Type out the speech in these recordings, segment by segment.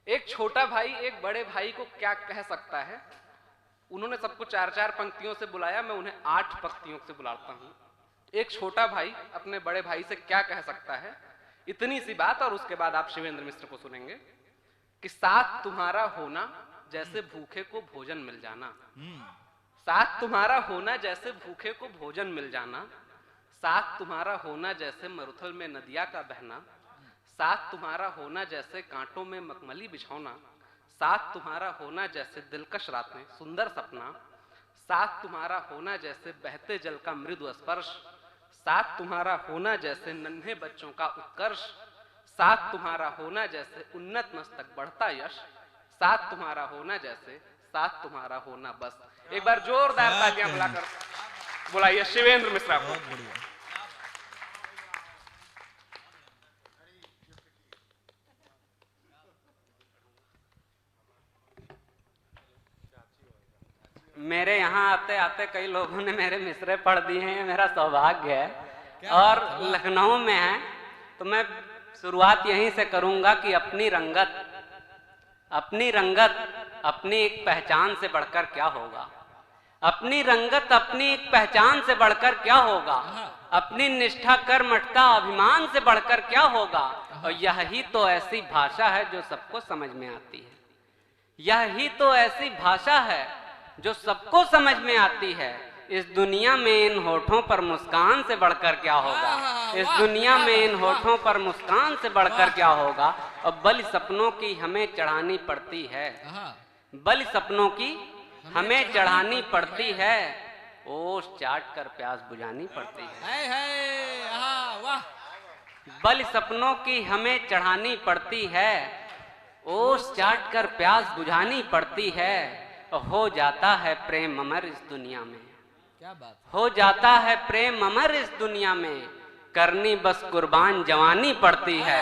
एक छोटा भाई एक बड़े भाई को क्या कह सकता है? उन्होंने सबको 4-4 पंक्तियों से बुलाया, मैं उन्हें 8 पंक्तियों से बुलाता हूं। एक छोटा भाई अपने बड़े भाई से क्या कह सकता है? इतनी सी बात, और उसके बाद आप शिवेंद्र मिश्र को सुनेंगे कि साथ तुम्हारा होना जैसे भूखे को भोजन मिल जाना। साथ तुम्हारा होना जैसे भूखे को भोजन मिल जाना। साथ तुम्हारा होना जैसे मरुथल में नदिया का बहना। साथ तुम्हारा होना जैसे कांटों में मखमली बिछौना। साथ तुम्हारा होना जैसे दिलकश रातें सुंदर सपना। साथ तुम्हारा होना जैसे बहते जल का मृदु स्पर्श। साथ तुम्हारा होना जैसे नन्हे बच्चों का उत्कर्ष। साथ तुम्हारा होना जैसे उन्नत मस्तक बढ़ता यश। साथ तुम्हारा होना जैसे साथ तुम्हारा होना बस। एक बार जोरदार तालियां बुलाकर बुलाइए शिवेंद्र मिश्रा को। मेरे यहाँ आते आते कई लोगों ने मेरे मिसरे पढ़ दिए हैं, ये मेरा सौभाग्य है। और लखनऊ में है तो मैं शुरुआत यहीं से करूंगा कि अपनी रंगत अपनी एक पहचान से बढ़कर क्या होगा। अपनी रंगत अपनी एक पहचान से बढ़कर क्या होगा। अपनी निष्ठा कर्मठता अभिमान से बढ़कर क्या होगा। और यही तो ऐसी भाषा है जो सबको समझ में आती है। यही तो ऐसी भाषा है जो सबको समझ में आती है। इस दुनिया में इन होठों पर मुस्कान से बढ़कर क्या होगा। इस दुनिया में इन होठों पर मुस्कान से बढ़कर क्या होगा। और बलि सपनों की हमें चढ़ानी पड़ती है। बलि सपनों की हमें चढ़ानी पड़ती है। ओस चाट कर प्यास बुझानी पड़ती है। बलि सपनों की हमें चढ़ानी पड़ती है। ओस चाट कर प्यास बुझानी पड़ती है। हो जाता है प्रेम अमर इस दुनिया में। क्या बात। हो जाता है प्रेम अमर इस दुनिया में। करनी बस कुर्बान जवानी पड़ती है।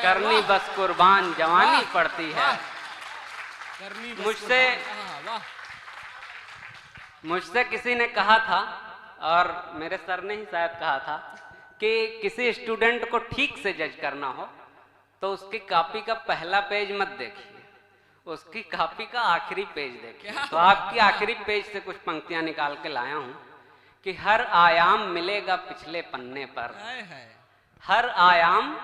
करनी बस कुर्बान जवानी पड़ती है। मुझसे किसी ने कहा था, और मेरे सर ने ही शायद कहा था, कि किसी स्टूडेंट को ठीक से जज करना हो तो उसकी कॉपी का पहला पेज मत देखिए, उसकी कॉपी का आखिरी पेज देखिए। तो आपकी आखिरी पेज से कुछ पंक्तियां निकाल के लाया हूं कि हर आयाम मिलेगा पिछले पन्ने पर। हर आयाम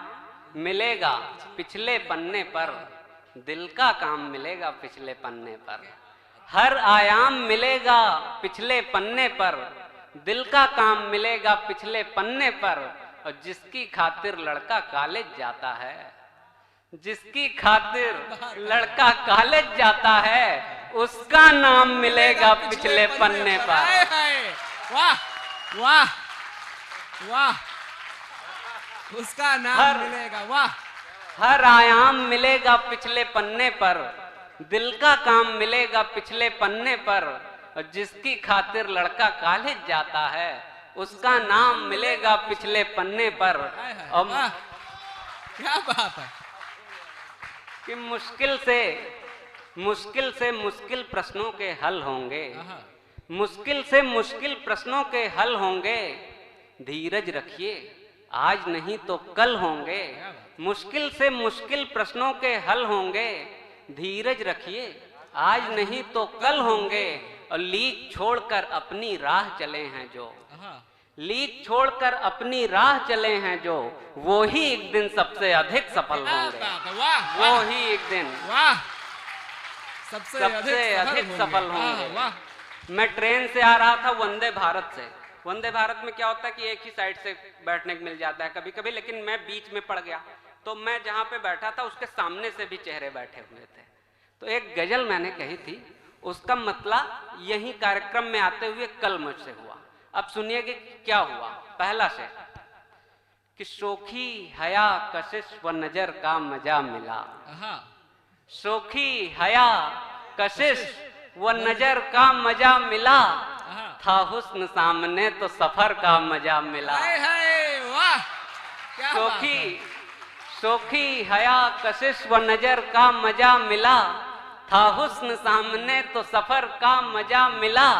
मिलेगा पिछले पन्ने पर। दिल का काम मिलेगा पिछले पन्ने पर। हर आयाम मिलेगा पिछले पन्ने पर। दिल का काम मिलेगा पिछले पन्ने पर। और जिसकी खातिर लड़का कॉलेज जाता है, जिसकी खातिर लड़का कॉलेज जाता है, उसका नाम मिलेगा पिछले पन्ने पर। वाह वाह वाह, उसका नाम मिलेगा। वाह। हर आयाम मिलेगा पिछले पन्ने पर। दिल का काम मिलेगा पिछले पन्ने पर। और जिसकी खातिर लड़का कॉलेज जाता है, उसका नाम मिलेगा पिछले पन्ने पर। और क्या बात है कि मुश्किल से मुश्किल प्रश्नों के हल होंगे। मुश्किल से मुश्किल प्रश्नों के हल होंगे। धीरज रखिए आज नहीं तो कल होंगे। मुश्किल से मुश्किल प्रश्नों के हल होंगे। धीरज रखिए आज नहीं तो कल होंगे। और लीक छोड़कर अपनी राह चले हैं जो, लीक छोड़कर अपनी राह चले हैं जो, वो ही एक दिन सबसे अधिक सफल होंगे। वो ही एक दिन सबसे अधिक सफल होंगे। मैं ट्रेन से आ रहा था वंदे भारत से। वंदे भारत में क्या होता है कि एक ही साइड से बैठने को मिल जाता है कभी कभी, लेकिन मैं बीच में पड़ गया। तो मैं जहां पे बैठा था उसके सामने से भी चेहरे बैठे हुए थे। तो एक गजल मैंने कही थी, उसका मतलब यही कार्यक्रम में आते हुए कल मुझसे हुआ। अब सुनिए कि क्या हुआ। पहला शेर कि शोखी हया कशिश व नजर का मजा मिला। शोखी हया कशिश व नजर का मजा मिला। था हुस्न सामने तो सफर का मजा मिला। शोखी हया कशिश व नजर का मजा मिला। था हुस्न सामने तो सफर का मजा मिला।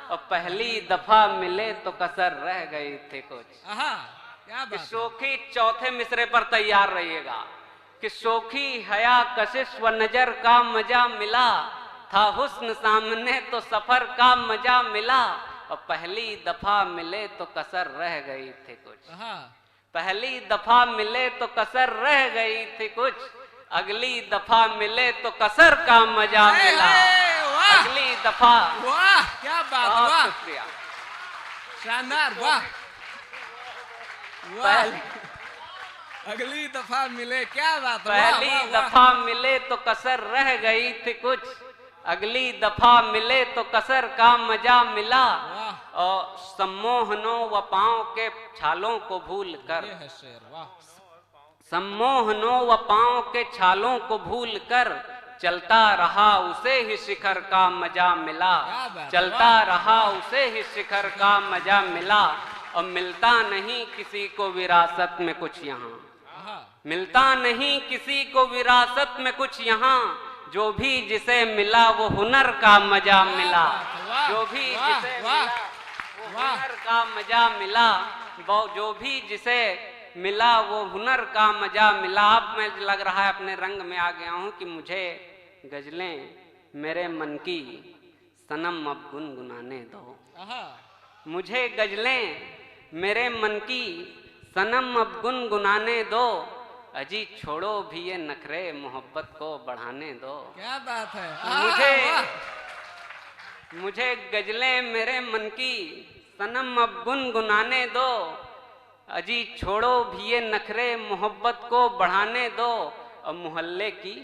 और पहली दफा मिले तो कसर रह गई थी कुछ। शोखी चौथे मिसरे पर तैयार रहिएगा कि शोखी हया कशिश व नजर का मजा मिला, था हुस्न सामने तो सफर का मजा मिला, और पहली दफा मिले तो कसर रह गई थी कुछ। पहली दफा मिले तो कसर रह गई थी कुछ, अगली दफा मिले तो कसर का मजा मिला। अगली दफा। वाह क्या बात, वाह शुक्रिया, शानदार, वाह वाह। अगली दफा मिले, क्या बात, पहली दफा मिले तो कसर रह गई थी कुछ, अगली दफा मिले तो कसर का मजा मिला, और सम्मोहनों व पांव के छालों को भूल कर, सम्मोहनों व पांव के छालों को भूल कर, चलता रहा उसे ही शिखर का मजा मिला, चलता रहा उसे ही शिखर का मजा मिला, और मिलता नहीं किसी को विरासत में कुछ यहाँ, मिलता नहीं किसी को विरासत में कुछ यहाँ, जो भी जिसे मिला वो हुनर का मजा मिला, जो भी जिसे मिला वो हुनर का मजा मिला, जो भी जिसे मिला वो हुनर का मजा मिला। अब मैं लग रहा है अपने रंग में आ गया हूँ कि मुझे गजलें मेरे मन की सनम अब गुनगुनाने दो, मुझे गजलें मेरे मन की सनम अब गुनगुनाने दो, अजी छोड़ो भी ये नखरे मोहब्बत को बढ़ाने दो। क्या बात है। मुझे गजलें मेरे मन की सनम अब गुनगुनाने दो, अजी छोड़ो भी ये नखरे मोहब्बत को बढ़ाने दो, और मोहल्ले की,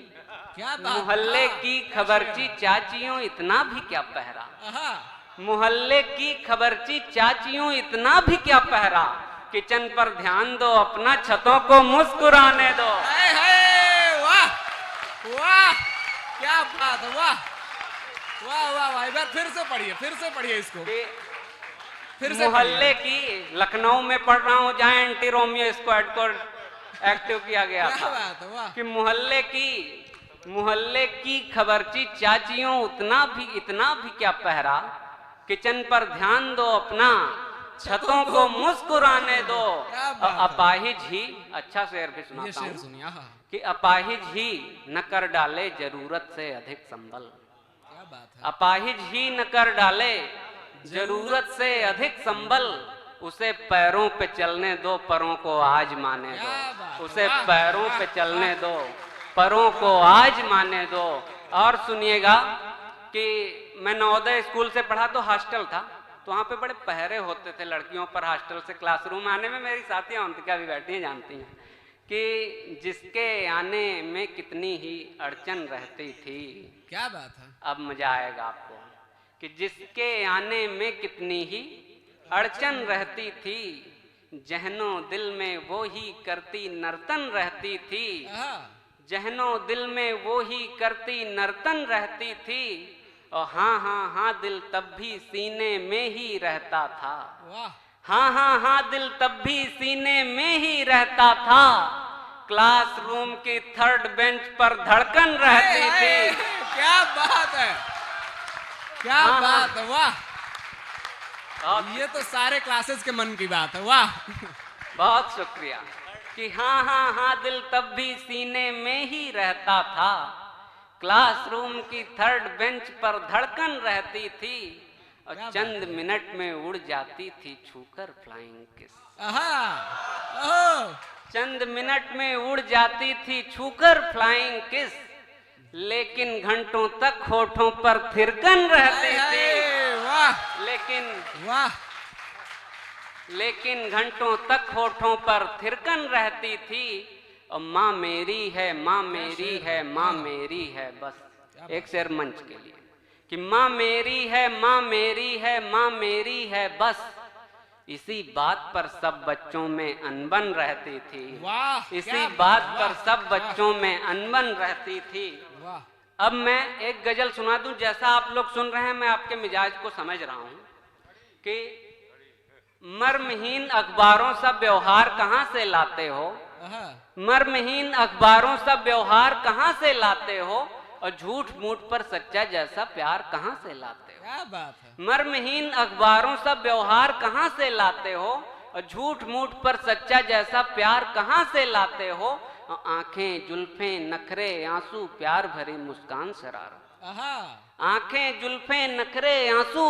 क्या बात, मोहल्ले की खबरची चाचियों इतना भी क्या पहरा, मोहल्ले की खबरची चाचियों इतना भी क्या पहरा, किचन पर ध्यान दो अपना छतों को मुस्कुराने दो। वाह वाह क्या बात, वाह वाह वाह वाह। एक बार फिर से पढ़िए इसको, फिर से। मोहल्ले की, लखनऊ में पढ़ रहा हूँ जहाँ एंटी रोमियो स्क्वाड को एक्टिव किया गया था, कि मोहल्ले की खबरची चाचियों इतना भी क्या पहरा, किचन पर ध्यान दो अपना छतों को मुस्कुराने दो। अपाहिज ही, अच्छा शेर भी सुनाता हूँ कि अपाहिज ही न कर डाले जरूरत से अधिक संबल, क्या बात है। अपाहिज ही न कर डाले जरूरत से अधिक संबल, उसे पैरों पे चलने दो परों को आजमाने दो, उसे पैरों पे चलने दो परों को आजमाने दो। और सुनिएगा कि मैं नवोदय स्कूल से पढ़ा तो हॉस्टल था, तो वहाँ पे बड़े पहरे होते थे लड़कियों पर हॉस्टल से क्लासरूम आने में। मेरी साथी अंतिका भी बैठी हैं, जानती हैं कि जिसके आने में कितनी ही अड़चन रहती थी, क्या बात है। अब मजा आएगा आपको, कि जिसके आने में कितनी ही अड़चन रहती थी, जहनों दिल में वो ही करती नर्तन रहती थी, जहनों दिल में वो ही करती नर्तन रहती थी, और हाँ हाँ हाँ दिल तब भी सीने में ही रहता था, हाँ हाँ हाँ दिल तब भी सीने में ही रहता था, क्लासरूम की थर्ड बेंच पर धड़कन रहती थी। क्या बात है, क्या बात है, वाह। ये तो सारे क्लासेस के मन की बात है, वाह। बहुत शुक्रिया। कि हाँ हाँ हाँ दिल तब भी सीने में ही रहता था, क्लासरूम की थर्ड बेंच पर धड़कन रहती थी, और चंद मिनट में उड़ जाती थी छूकर फ्लाइंग किस। चंद मिनट में उड़ जाती थी छूकर फ्लाइंग किस, लेकिन घंटों तक होठों पर थिरकन रहती थी। वाह। लेकिन घंटों तक होठों पर थिरकन रहती थी, और माँ मेरी है, माँ मेरी है, माँ मेरी है। बस एक शेर मंच के लिए कि माँ मेरी है, माँ मेरी है, माँ मेरी है, बस इसी बात पर सब बच्चों में अनबन रहती थी। इसी बात पर सब बच्चों में अनबन रहती थी। अब मैं एक गजल सुना दूं, जैसा आप लोग सुन रहे हैं मैं आपके मिजाज को समझ रहा हूं कि मर्महीन अखबारों सा व्यवहार कहाँ से लाते हो, मर्महीन अखबारों सा व्यवहार कहाँ से लाते हो, और झूठ मूठ पर सच्चा जैसा प्यार कहाँ से लाते हो। क्या बात है। मर्महीन अखबारों सा व्यवहार कहाँ से लाते हो, और झूठ मूठ पर सच्चा जैसा प्यार कहाँ से लाते हो, और आंखें जुल्फें नखरे आंसू प्यार भरी मुस्कान शरारत। आंखें जुल्फें नखरे आंसू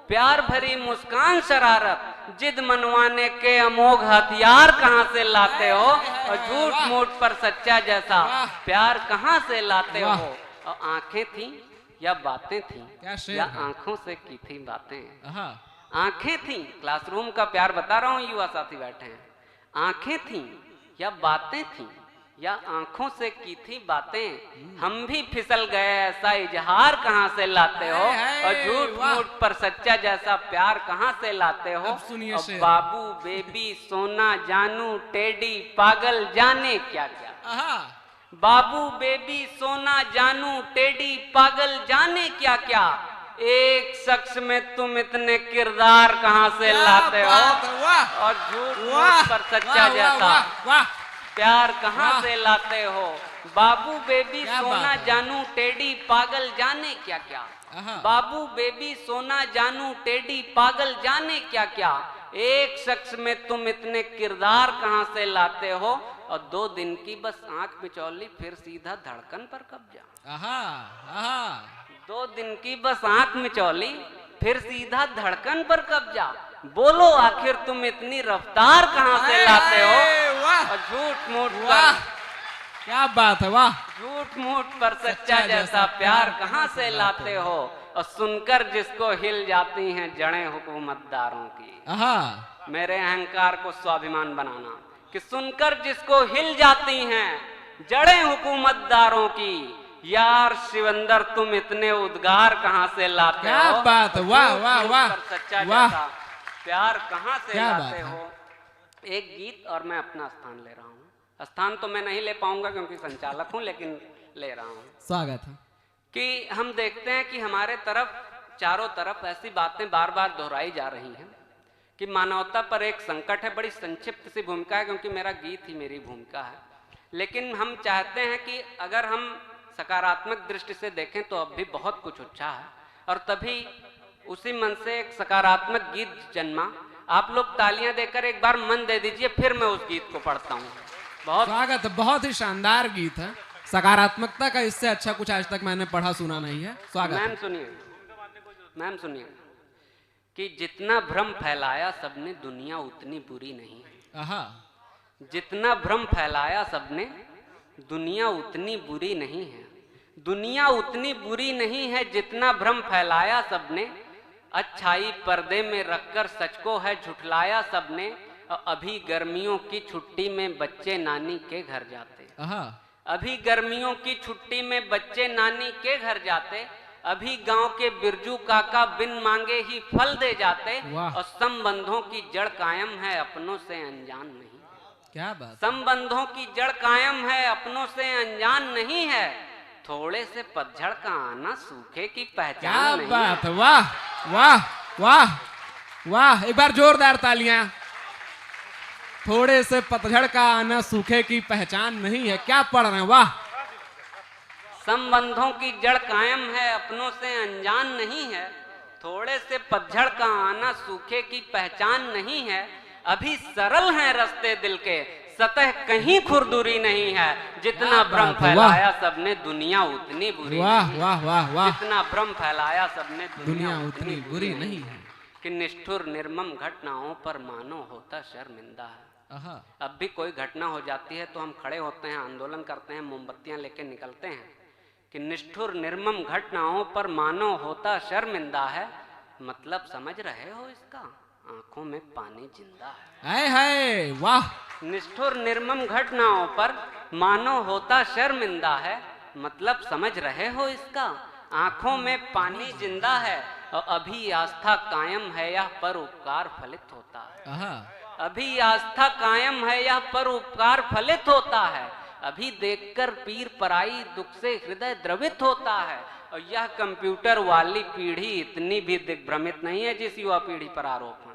प्यार भरी मुस्कान शरारत, जिद मनवाने के अमोघ हथियार कहाँ से लाते हो, और झूठ मूठ पर सच्चा जैसा प्यार कहाँ से लाते हो। और आंखें थी या बातें थी या आंखों से की थी बातें। आंखें थी, क्लासरूम का प्यार बता रहा हूँ, युवा साथी बैठे हैं। आंखें थी या बातें थी या आंखों से की थी बातें, हम भी फिसल गए ऐसा इजहार कहाँ से लाते हो, और झूठ मूठ पर सच्चा जैसा प्यार कहाँ से लाते हो। और बाबू बेबी सोना जानू टेडी पागल जाने क्या क्या, बाबू बेबी सोना जानू टेडी पागल जाने क्या क्या, एक शख्स में तुम इतने किरदार कहाँ से लाते हो, और झूठ मूठ पर सच्चा जैसा प्यार कहाँ से लाते हो। बाबू बेबी सोना जानू टेडी पागल जाने क्या क्या, बाबू बेबी सोना जानू टेडी पागल जाने क्या क्या, एक शख्स में तुम इतने किरदार कहाँ से लाते हो, और 2 दिन की बस आंख मिचौली फिर सीधा धड़कन पर कब्जा। 2 दिन की बस आंख मिचौली फिर सीधा धड़कन पर कब्जा, बोलो आखिर तुम इतनी रफ्तार कहाँ से लाते हो, और झूठ मूठ पर, क्या बात है, वाह, झूठ मूठ पर सच्चा जैसा प्यार कहाँ से लाते हो। और सुनकर जिसको हिल जाती हैं जड़ें हुकूमतदारों की, मेरे अहंकार को स्वाभिमान बनाना कि सुनकर जिसको हिल जाती हैं जड़ें हुकूमतदारों की, यार शिवंदर तुम इतने उद्गार कहाँ से लाते हो, क्या बात, वाह वाह वाह, सच्चा वाह, जैसा प्यार कहाँ से क्या लाते हो। एक गीत और मैं अपना स्थान ले रहा हूँ। स्थान तो मैं नहीं ले पाऊंगा क्योंकि संचालक हूँ, लेकिन ले रहा हूँ। स्वागत है। कि हम देखते हैं कि हमारे तरफ चारों तरफ ऐसी बातें बार बार दोहराई जा रही हैं कि मानवता पर एक संकट है। बड़ी संक्षिप्त सी भूमिका है क्योंकि मेरा गीत ही मेरी भूमिका है, लेकिन हम चाहते हैं कि अगर हम सकारात्मक दृष्टि से देखें तो अब भी बहुत कुछ अच्छा है, और तभी उसी मन से एक सकारात्मक गीत जन्मा। आप लोग तालियां देकर एक बार मन दे दीजिए, फिर मैं उस गीत को पढ़ता हूँ। बहुत स्वागत, बहुत ही शानदार गीत है। सकारात्मकता का इससे अच्छा कुछ आज तक मैंने पढ़ा सुना नहीं है। स्वागत। मैम सुनिए कि जितना भ्रम फैलाया सबने दुनिया उतनी बुरी नहीं है। जितना भ्रम फैलाया सबने दुनिया उतनी बुरी नहीं है। दुनिया उतनी बुरी नहीं है जितना भ्रम फैलाया सबने, अच्छाई पर्दे में रखकर सच को है झुठलाया सबने। अभी गर्मियों की छुट्टी में बच्चे नानी के घर जाते, अभी गर्मियों की छुट्टी में बच्चे नानी के घर जाते, अभी गांव के बिरजू काका बिन मांगे ही फल दे जाते। और संबंधों की जड़ कायम है अपनों से अनजान नहीं। क्या बात, संबंधों की जड़ कायम है अपनों से अनजान नहीं है, थोड़े से पतझड़ का आना सूखे की पहचान नहीं। क्या बात, वाह वाह वाह वाह, एक बार जोरदार तालियां। थोड़े से पतझड़ का आना सूखे की पहचान नहीं है। क्या पढ़ रहे हैं, वाह। संबंधों की जड़ कायम है अपनों से अनजान नहीं है, थोड़े से पतझड़ का आना सूखे की पहचान नहीं है। अभी सरल हैं रास्ते दिल के, सतह कहीं खुरदुरी नहीं है। जितना भ्रम फैलाया सबने दुनिया उतनी बुरी नहीं। वाह वाह वाह, जितना भ्रम फैलाया सबने दुनिया उतनी बुरी नहीं है। कि निष्ठुर निर्मम घटनाओं पर मानो होता शर्मिंदा है। अब भी कोई घटना हो जाती है तो हम खड़े होते हैं, आंदोलन करते हैं, मोमबत्तियां लेके निकलते हैं कि निष्ठुर निर्मम घटनाओं पर मानो होता शर्मिंदा है। मतलब समझ रहे हो इसका, आंखों में पानी जिंदा है। हाय हाय, वाह। निष्ठुर निर्मम घटनाओं पर मानो होता शर्मिंदा है, मतलब समझ रहे हो इसका, आंखों में पानी जिंदा है। और अभी आस्था कायम है यह पर उपकार फलित होता है। अभी आस्था कायम है यह पर उपकार फलित होता है। अभी देखकर पीर पराई दुख से हृदय द्रवित होता है। और यह कंप्यूटर वाली पीढ़ी इतनी भी दिग्भ्रमित नहीं है जिस युवा पीढ़ी पर आरोप है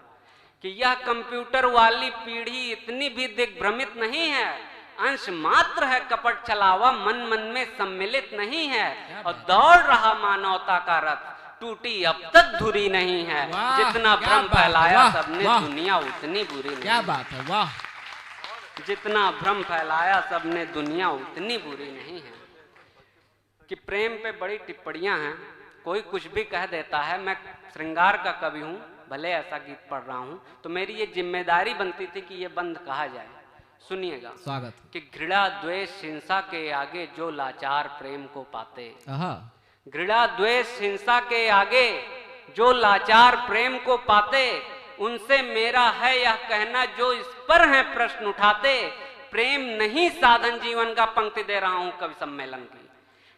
कि यह कंप्यूटर वाली पीढ़ी इतनी भी दिग्भ्रमित नहीं है। अंश मात्र है कपट छलावा मन मन में सम्मिलित नहीं है। और दौड़ रहा मानवता का रथ टूटी अब तक धुरी नहीं है। जितना भ्रम फैलाया सबने दुनिया उतनी बुरी नहीं। क्या बात है, वाह। जितना भ्रम फैलाया सबने दुनिया उतनी बुरी नहीं है। कि प्रेम पे बड़ी टिप्पणियां हैं, कोई कुछ भी कह देता है। मैं श्रृंगार का कवि हूँ, भले ऐसा गीत पढ़ रहा हूँ, तो मेरी ये जिम्मेदारी बनती थी कि ये बंद कहा जाए। सुनिएगा। स्वागत। कि घृणा द्वेष हिंसा के आगे जो लाचार प्रेम को पाते, घृणा द्वेष हिंसा के आगे जो लाचार प्रेम को पाते, उनसे मेरा है यह कहना जो इस पर है प्रश्न उठाते, प्रेम नहीं साधन जीवन का। पंक्ति दे रहा हूं कवि सम्मेलन की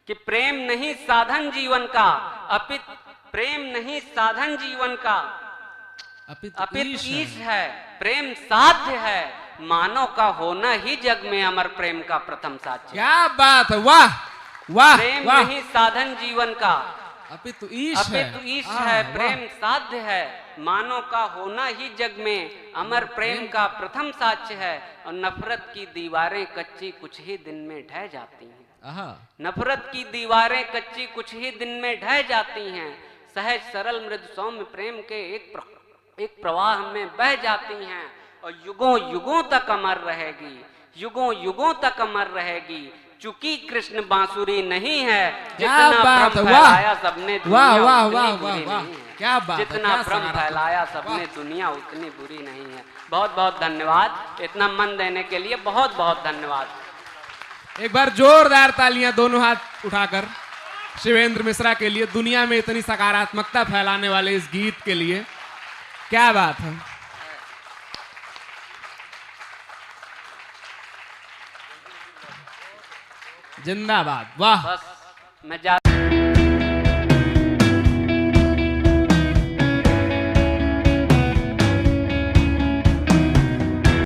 कि प्रेम नहीं साधन जीवन का, अपित प्रेम नहीं साधन जीवन का, अपित ईश है, प्रेम साध्य है, मानव का होना ही जग में अमर प्रेम का प्रथम साक्ष्य। क्या बात है, वाह वाह। प्रेम नहीं साधन जीवन का, अपितु ईश है, प्रेम साध्य है, मानव का होना ही जग में अमर प्रेम का प्रथम साक्ष्य है। और नफरत की दीवारें कच्ची कुछ ही दिन में ढह जाती हैं। नफरत की दीवारें कच्ची कुछ ही दिन में ढह जाती हैं, सहज सरल मृदु सौम्य प्रेम के एक प्रवाह में बह जाती हैं, और युगों युगों तक अमर रहेगी, युगों युगों तक अमर रहेगी। चूंकि कृष्ण बांसुरी नहीं है, जितना भ्रम फैलाया सबने दुनिया उतनी बुरी नहीं है। क्या बात, जितना भ्रम फैलाया सबने दुनिया उतनी बुरी नहीं है। बहुत बहुत धन्यवाद, इतना मन देने के लिए बहुत बहुत धन्यवाद। एक बार जोरदार तालियां दोनों हाथ उठाकर शिवेंद्र मिश्रा के लिए, दुनिया में इतनी सकारात्मकता फैलाने वाले इस गीत के लिए। क्या बात है। जिंदाबाद, वाह। बस मैं